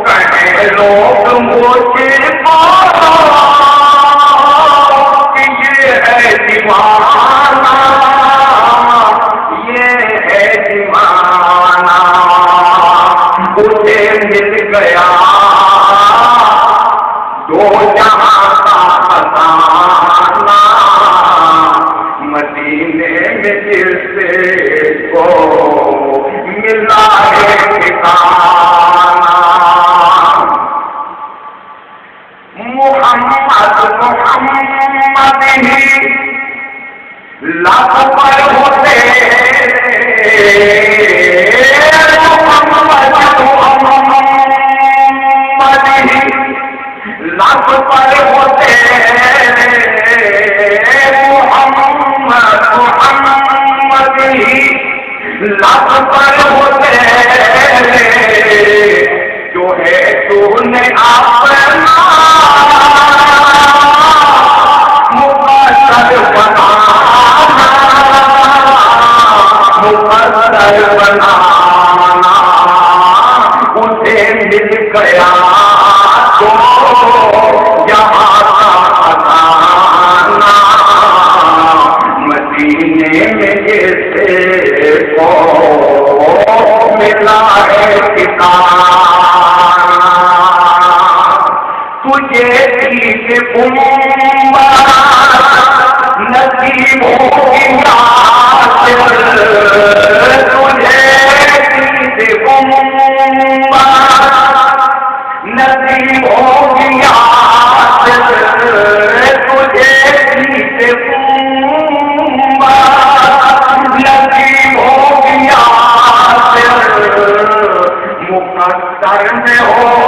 کہیں لوگ مجھے کو کہ یہ ہے دیوانہ، یہ ہے دیوانہ، اسے مل گیا دو جہاں کا خزانہ، مدینے میں جس کو ملا ہے ٹھکانہ۔ محمد محمد ہی لاکھ پر ہوتے، محمد محمد ہی لاکھ پر ہوتے، محمد محمد ہی لاکھ پر ہوتے، جو ہے تو نے اپنا مقدر بنانا، مقدر بنانا، اسے مل گیا تو یہاں کا خزانہ، مدینے میں جیسے کو ملا ہے ٹھکانہ۔ تجھے عید مبارک نصیب ہوگی یاسر، تجھے عید مبارک نصیب ہوگی یاسر، تجھے عید مبارک نصیب ہوگی یاسر، مقدر میں ہو